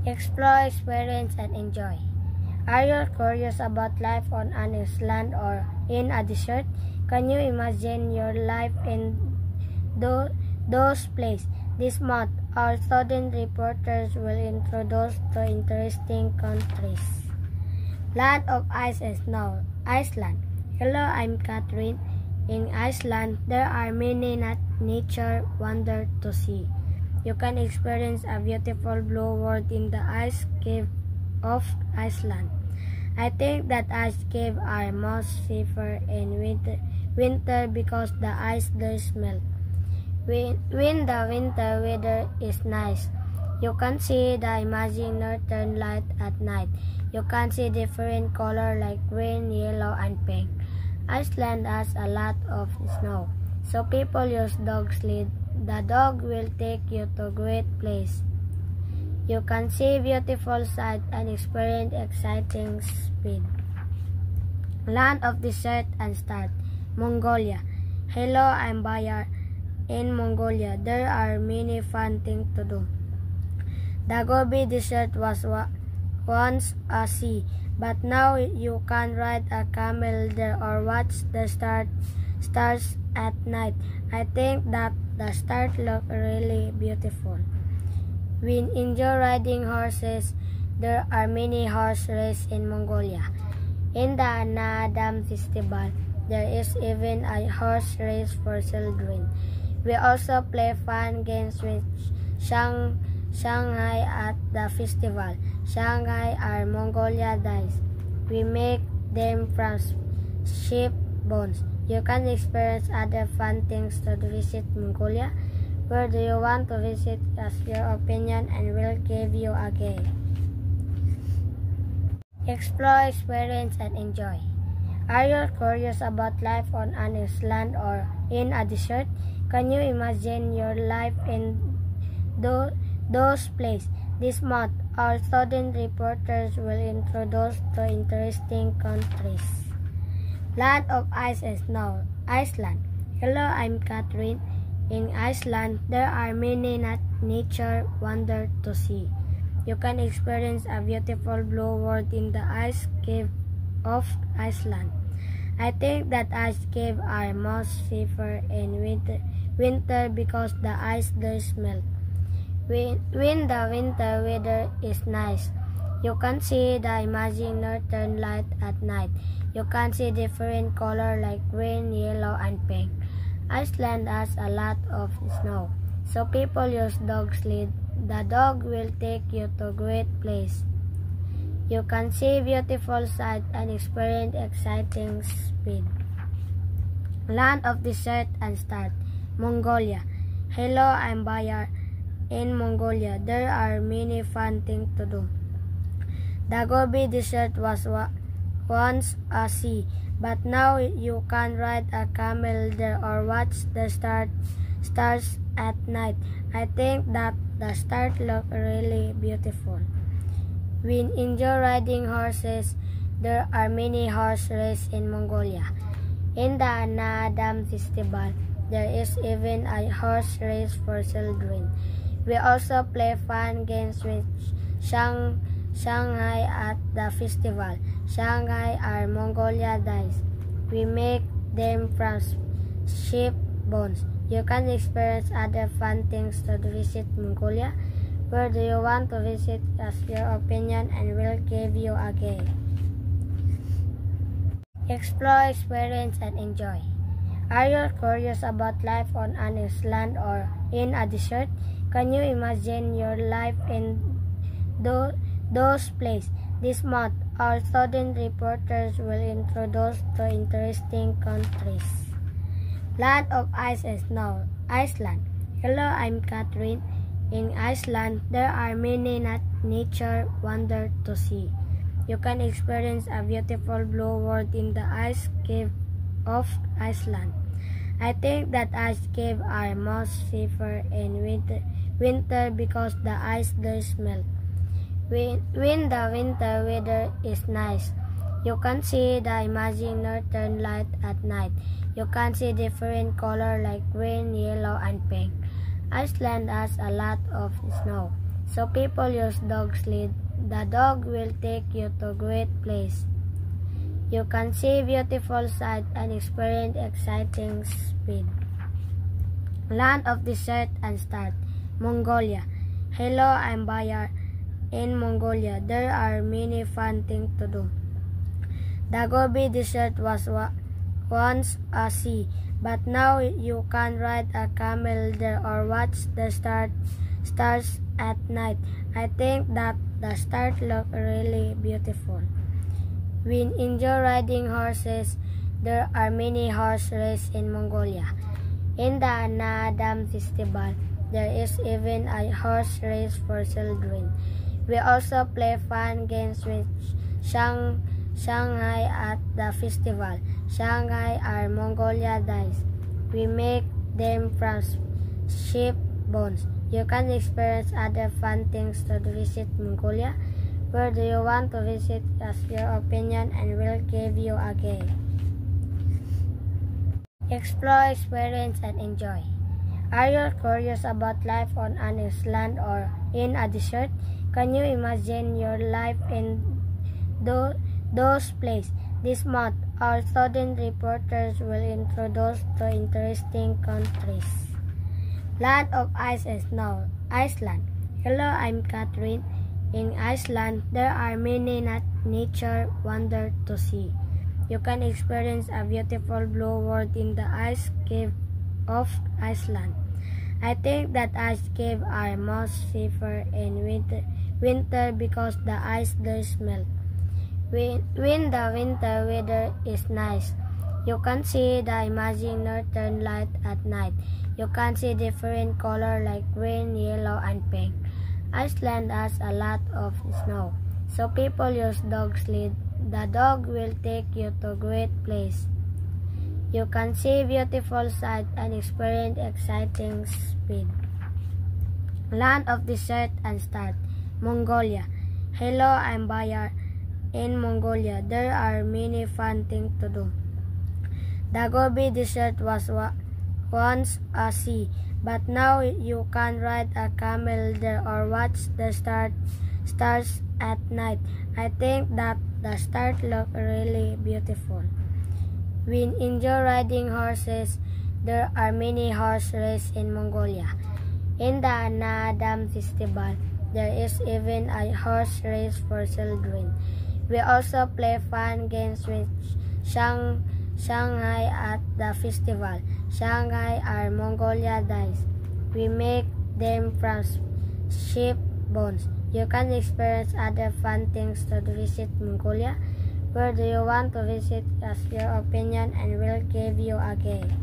Explore, experience, and enjoy. Are you curious about life on an island or in a desert? Can you imagine your life in those places? This month, our student reporters will introduce to interesting countries. Land of Ice and Snow, Iceland. Hello, I'm Catherine. In Iceland, there are many nature wonders to see. You can experience a beautiful blue world in the ice cave of Iceland. I think that ice caves are most safer in winter because the ice does melt. When the winter weather is nice, you can see the amazing northern light at night. You can see different colors like green, yellow, and pink. Iceland has a lot of snow, so people use dog sled. The dog will take you to great place. You can see beautiful sights and experience exciting speed. Land of desert and start, Mongolia. Hello, I'm Bayar. In Mongolia, there are many fun things to do. The Gobi Desert was once a sea, but now you can ride a camel there or watch the stars at night. I think that the stars look really beautiful. We enjoy riding horses. There are many horse races in Mongolia. In the Naadam Festival, there is even a horse race for children. We also play fun games with Shanghai at the festival. Shanghai are Mongolia dice. We make them from sheep bones. You can experience other fun things to visit Mongolia. Where do you want to visit? Ask your opinion and we'll give you a guide. Explore, experience, and enjoy. Are you curious about life on an island or in a desert? Can you imagine your life in those places? This month, our student reporters will introduce to interesting countries. Land of Ice and Snow, Iceland. Hello, I'm Catherine. In Iceland, there are many nature wonders to see. You can experience a beautiful blue world in the ice cave of Iceland. I think that ice caves are most safer in winter because the ice does melt. When the winter weather is nice, you can see the amazing northern light at night. You can see different colors like green, yellow, and pink. Iceland has a lot of snow, so people use dog sled. The dog will take you to great place. You can see beautiful sights and experience exciting speed. Land of desert and start, Mongolia. Hello, I'm Bayar. In Mongolia, there are many fun things to do. The Gobi Desert was once a sea, but now you can ride a camel there or watch the stars at night. I think that the stars look really beautiful. We enjoy riding horses. There are many horse races in Mongolia. In the Naadam Festival, there is even a horse race for children. We also play fun games with Shanghai at the festival. Shanghai are Mongolia dice. We make them from sheep bones. You can experience other fun things to visit Mongolia. Where do you want to visit? Ask your opinion and we'll give you a guide. Explore, experience, and enjoy. Are you curious about life on an island or in a desert? Can you imagine your life in those places? This month, our student reporters will introduce to interesting countries. Land of Ice and Snow, Iceland. Hello, I'm Catherine. In Iceland, there are many nature wonders to see. You can experience a beautiful blue world in the ice cave of Iceland. I think that ice caves are most safer in winter because the ice does melt. When the winter weather is nice, you can see the amazing northern light at night. You can see different colors like green, yellow, and pink. Iceland has a lot of snow, so people use dog's lead. The dog will take you to great place. You can see beautiful sight and experience exciting speed. Land of desert and start. Mongolia. Hello, I'm Bayar. In Mongolia, there are many fun things to do. The Gobi Desert was once a sea, but now you can ride a camel there or watch the stars at night. I think that the stars look really beautiful. We enjoy riding horses. There are many horse races in Mongolia. In the Naadam Festival, there is even a horse race for children. We also play fun games with Shanghai at the festival. Shanghai are Mongolia dice. We make them from sheep bones. You can experience other fun things to visit Mongolia. Where do you want to visit? Ask your opinion and we'll give you a guide. Explore, experience, and enjoy. Are you curious about life on an island or in a desert? Can you imagine your life in those places? This month, our student reporters will introduce to interesting countries. Land of ice and snow, Iceland. Hello, I'm Catherine. In Iceland, there are many nature wonders to see. You can experience a beautiful blue world in the ice cave of Iceland. I think that ice caves are most safer in winter because the ice does melt. When the winter weather is nice, you can see the amazing northern light at night. You can see different colors like green, yellow, and pink. Iceland has a lot of snow, so people use dog's lead. The dog will take you to great place. You can see beautiful sight and experience exciting speed. Land of desert and start. Mongolia. Hello, I'm Bayar. In Mongolia, there are many fun things to do. The Gobi Desert was once a sea, but now you can ride a camel there or watch the stars at night. I think that the stars look really beautiful. We enjoy riding horses. There are many horse races in Mongolia. In the Naadam Festival, there is even a horse race for children. We also play fun games with Shanghai at the festival. Shanghai are Mongolia dice. We make them from sheep bones. You can experience other fun things to visit Mongolia. Where do you want to visit? Ask your opinion and we'll give you a guide.